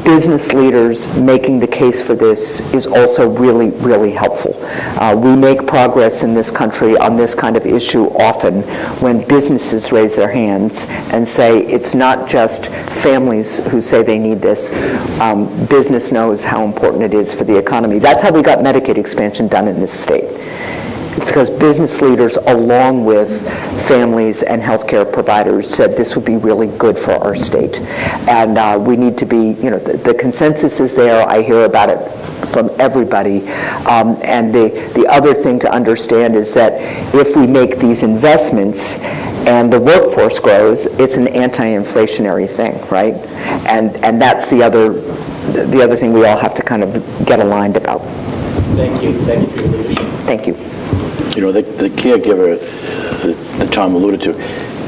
S2: business leaders making the case for this is also really, really helpful. We make progress in this country on this kind of issue often when businesses raise their hands and say it's not just families who say they need this. Business knows how important it is for the economy. That's how we got Medicaid expansion done in this state. It's because business leaders, along with families and healthcare providers, said this would be really good for our state. And we need to be, the consensus is there. I hear about it from everybody. And the other thing to understand is that if we make these investments and the workforce grows, it's an anti-inflationary thing, right? And that's the other thing we all have to kind of get aligned about.
S1: Thank you. Thank you for your leadership.
S2: Thank you.
S1: The caregiver that Tom alluded to,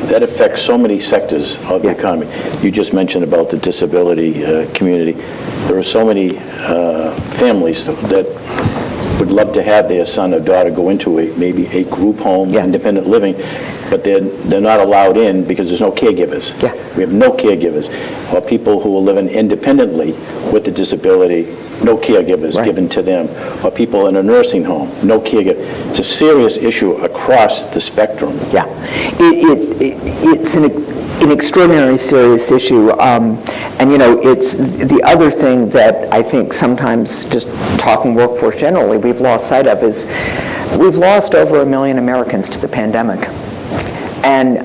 S1: that affects so many sectors of the economy. You just mentioned about the disability community. There are so many families that would love to have their son or daughter go into maybe a group home, independent living, but they're not allowed in because there's no caregivers. We have no caregivers. Or people who are living independently with a disability, no caregivers given to them. Or people in a nursing home, no caregiver. It's a serious issue across the spectrum. It's
S2: an extraordinarily serious issue. And it's the other thing that I think sometimes, just talking workforce generally, we've lost sight of is we've lost over 1 million Americans to the pandemic. And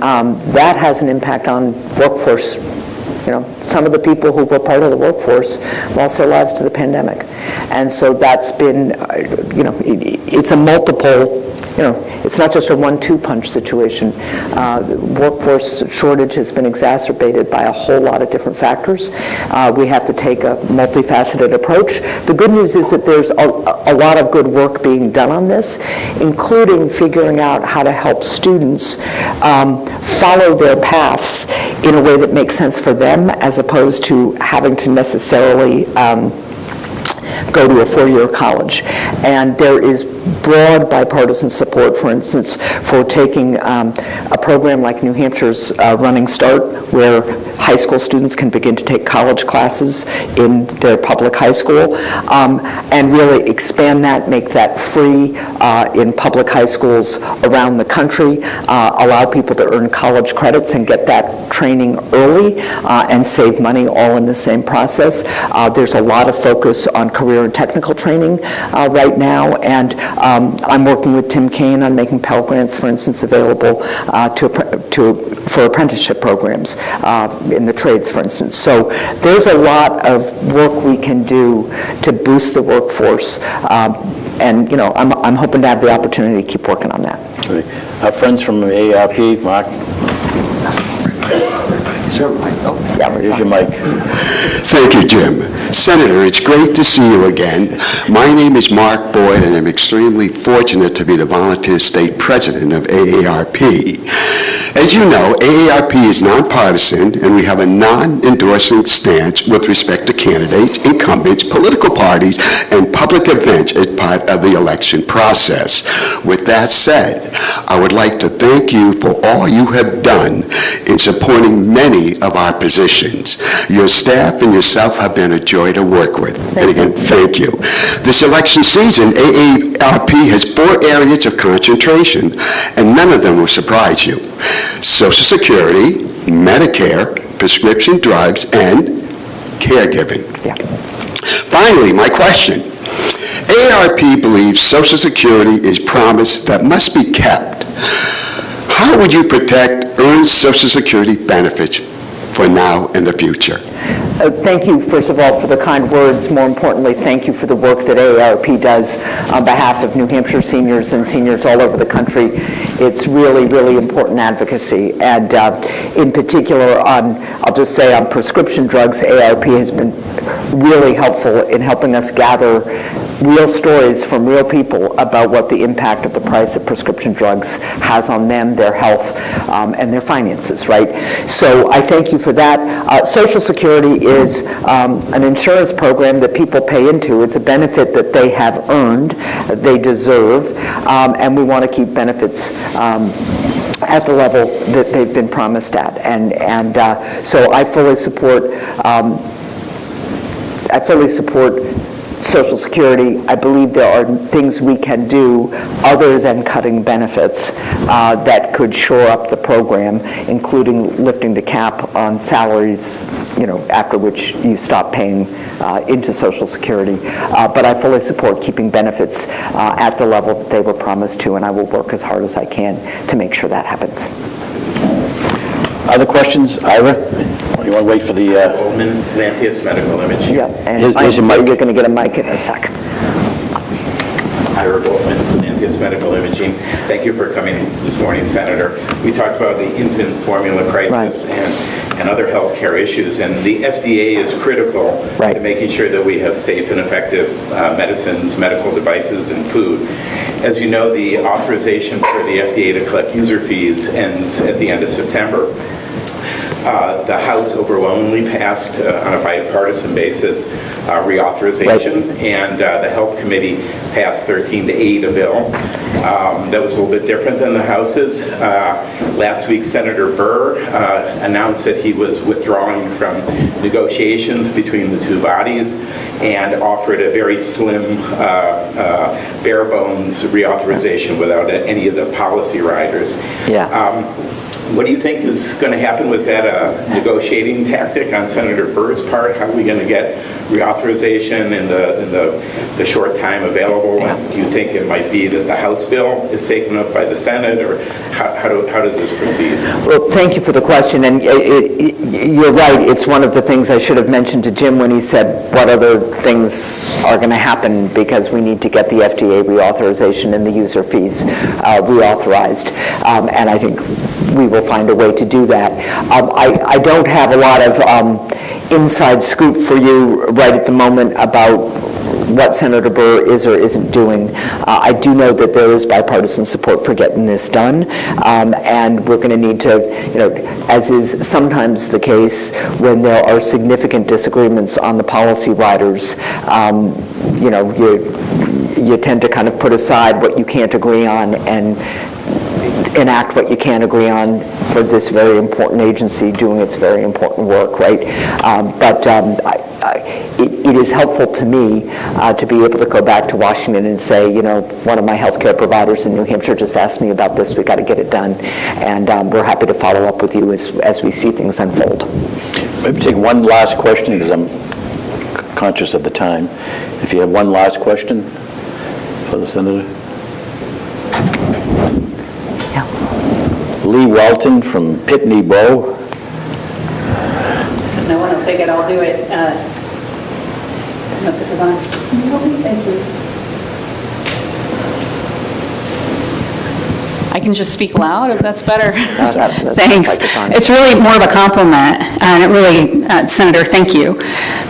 S2: that has an impact on workforce. Some of the people who were part of the workforce lost their lives to the pandemic. And so that's been, it's a multiple, it's not just a 1-2 punch situation. Workforce shortage has been exacerbated by a whole lot of different factors. We have to take a multifaceted approach. The good news is that there's a lot of good work being done on this, including figuring out how to help students follow their paths in a way that makes sense for them, as opposed to having to necessarily go to a four-year college. And there is broad bipartisan support, for instance, for taking a program like New Hampshire's Running Start, where high school students can begin to take college classes in their public high school, and really expand that, make that free in public high schools around the country, allow people to earn college credits and get that training early and save money all in the same process. There's a lot of focus on career and technical training right now, and I'm working with Tim Kaine on making Pell Grants, for instance, available for apprenticeship programs in the trades, for instance. So there's a lot of work we can do to boost the workforce, and I'm hoping to have the opportunity to keep working on that.
S1: Great. Our friends from AARP, Mark.
S4: Is there a mic? Oh.
S2: Yeah,
S1: Here's your mic.
S4: Thank you, Jim. Senator, it's great to see you again. My name is Mark Boyd, and I'm extremely fortunate to be the volunteer state president of AARP. As you know, AARP is nonpartisan, and we have a non-endorsing stance with respect to candidates, incumbents, political parties, and public events as part of the election process. With that said, I would like to thank you for all you have done in supporting many of our positions. Your staff and yourself have been a joy to work with. And again, thank you. This election season, AARP has 4 areas of concentration, and none of them will surprise you. Social Security, Medicare, prescription drugs, and caregiving.
S2: Yeah.
S4: Finally, my question. AARP believes Social Security is promise that must be kept. How would you protect earned Social Security benefits for now and the future?
S2: Thank you, first of all, for the kind words. More importantly, thank you for the work that AARP does on behalf of New Hampshire seniors and seniors all over the country. It's really, really important advocacy. And in particular, I'll just say on prescription drugs, AARP has been really helpful in helping us gather real stories from real people about what the impact of the price of prescription drugs has on them, their health, and their finances, right? So I thank you for that. Social Security is an insurance program that people pay into. It's a benefit that they have earned, they deserve, and we want to keep benefits at the level that they've been promised at. And so I fully support Social Security. I believe there are things we can do other than cutting benefits that could shore up the program, including lifting the cap on salaries, after which you stop paying into Social Security. But I fully support keeping benefits at the level that they were promised to, and I will work as hard as I can to make sure that happens.
S1: Other questions? Ira? You want to wait for the...
S5: Goldman, Lantheus Medical Imaging.
S2: Yeah, and
S1: Here's your mic.
S2: you're going to get a mic in a sec.
S5: Ira Goldman, Lantheus Medical Imaging. Thank you for coming this morning, Senator. We talked about the infant formula crisis and other health care issues, and the FDA is critical to making sure that we have safe and effective medicines, medical devices, and food. As you know, the authorization for the FDA to collect user fees ends at the end of September. The House overwhelmingly passed on a bipartisan basis reauthorization, and the Health Committee passed 13-8 a bill. That was a little bit different than the House's. Last week, Senator Burr announced that he was withdrawing from negotiations between the two bodies and offered a very slim, bare-bones reauthorization without any of the policy riders. What do you think is going to happen? Was that a negotiating tactic on Senator Burr's part? How are we going to get reauthorization in the short time available? Do you think it might be that the House bill is taken up by the Senate, or how does this proceed?
S2: Well, thank you for the question, and you're right. It's one of the things I should have mentioned to Jim when he said what other things are going to happen, because we need to get the FDA reauthorization and the user fees reauthorized, and I think we will find a way to do that. I don't have a lot of inside scoop for you right at the moment about what Senator Burr is or isn't doing. I do know that there is bipartisan support for getting this done, and we're going to need to, as is sometimes the case when there are significant disagreements on the policy riders, you tend to kind of put aside what you can't agree on and enact what you can't agree on for this very important agency doing its very important work, right? It is helpful to me to be able to go back to Washington and say, one of my healthcare providers in New Hampshire just asked me about this, we got to get it done, and we're happy to follow up with you as we see things unfold.
S1: Maybe take one last question, because I'm conscious of the time. If you have one last question for the Senator. Lee Welton from Pitney Bow.
S6: No one will take it, I'll do it. I don't know if this is on. Thank you. I can just speak loud if that's better. Thanks. It's really more of a compliment, and it really, Senator, thank you.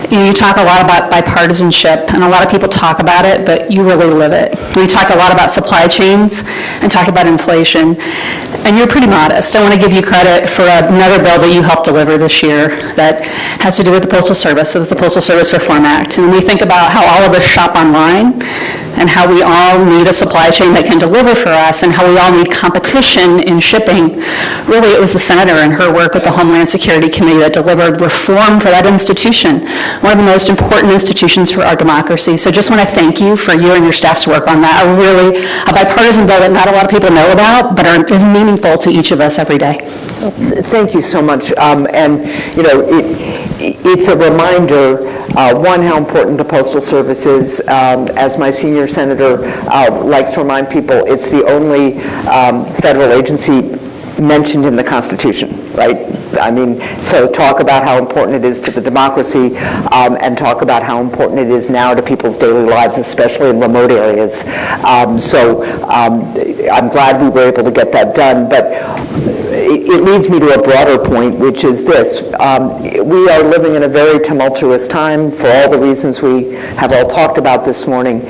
S6: You talk a lot about bipartisanship, and a lot of people talk about it, but you really live it. We talk a lot about supply chains and talk about inflation, and you're pretty modest. I want to give you credit for another bill that you helped deliver this year that has to do with the Postal Service. It was the Postal Service Reform Act, and we think about how all of us shop online and how we all need a supply chain that can deliver for us and how we all need competition in shipping. Really, it was the Senator and her work with the Homeland Security Committee that delivered reform for that institution, one of the most important institutions for our democracy. So just want to thank you for you and your staff's work on that. A bipartisan bill that not a lot of people know about, but is meaningful to each of us every day.
S2: Thank you so much. It's a reminder, one, how important the Postal Service is. As my senior senator likes to remind people, it's the only federal agency mentioned in the Constitution, right? I mean, so talk about how important it is to the democracy, and talk about how important it is now to people's daily lives, especially in remote areas. I'm glad we were able to get that done, but it leads me to a broader point, which is this. We are living in a very tumultuous time for all the reasons we have all talked about this morning.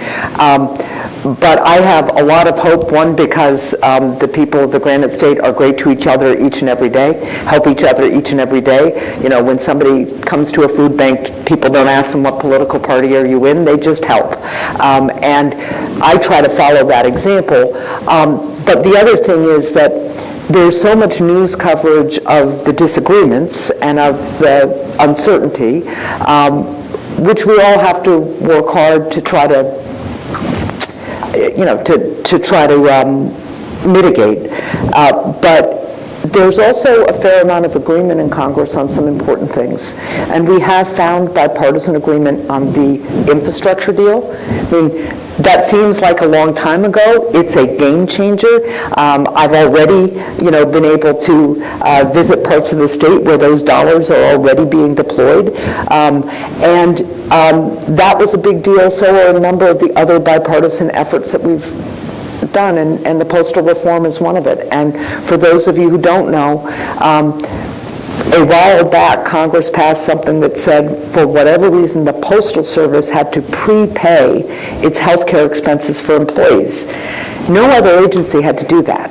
S2: But I have a lot of hope, one, because the people of the Granite State are great to each other each and every day, help each other each and every day. When somebody comes to a food bank, people don't ask them what political party are you in, they just help. And I try to follow that example. But the other thing is that there's so much news coverage of the disagreements and of the uncertainty, which we all have to work hard to try to mitigate. But there's also a fair amount of agreement in Congress on some important things. And we have found bipartisan agreement on the infrastructure deal. I mean, that seems like a long time ago. It's a game changer. I've already, been able to visit parts of the state where those dollars are already being deployed. That was a big deal. So are a number of the other bipartisan efforts that we've done, and the postal reform is one of it. And for those of you who don't know, a while back, Congress passed something that said, for whatever reason, the Postal Service had to prepay its health care expenses for employees. No other agency had to do that.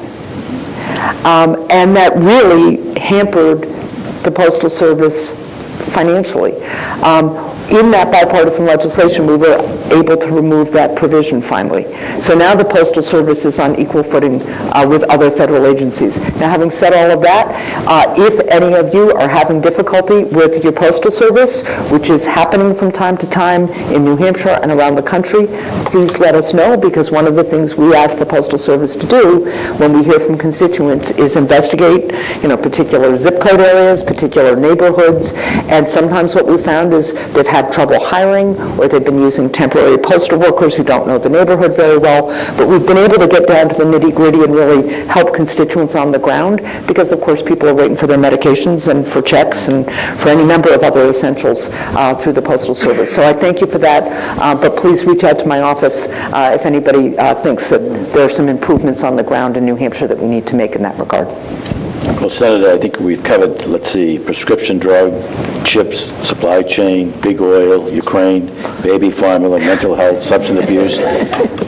S2: And that really hampered the Postal Service financially. In that bipartisan legislation, we were able to remove that provision finally. So now the Postal Service is on equal footing with other federal agencies. Now, having said all of that, if any of you are having difficulty with your Postal Service, which is happening from time to time in New Hampshire and around the country, please let us know, because one of the things we ask the Postal Service to do when we hear from constituents is investigate, particular zip code areas, particular neighborhoods, and sometimes what we found is they've had trouble hiring, or they've been using temporary postal workers who don't know the neighborhood very well. But we've been able to get down to the nitty-gritty and really help constituents on the ground, because of course people are waiting for their medications and for checks and for any number of other essentials through the Postal Service. So I thank you for that, but please reach out to my office if anybody thinks that there are some improvements on the ground in New Hampshire that we need to make in that regard.
S1: Well, Senator, I think we've covered, let's see, prescription drug, chips, supply chain, big oil, Ukraine, baby formula, mental health, substance abuse,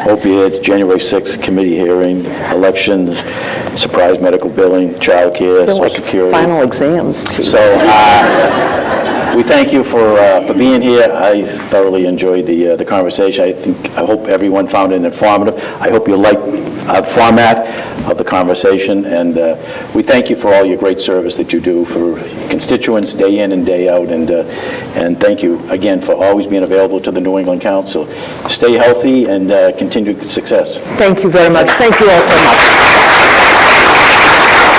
S1: opiates, January 6th committee hearing, elections, surprise medical billing, child care,
S2: They're
S1: social
S2: like
S1: security.
S2: final exams, Chief.
S1: So we thank you for being here. I thoroughly enjoyed the conversation. I hope everyone found it informative. I hope you like the format of the conversation, and we thank you for all your great service that you do for constituents day in and day out, and thank you again for always being available to the New England Council. Stay healthy and continued success.
S2: Thank you very much. Thank you all so much.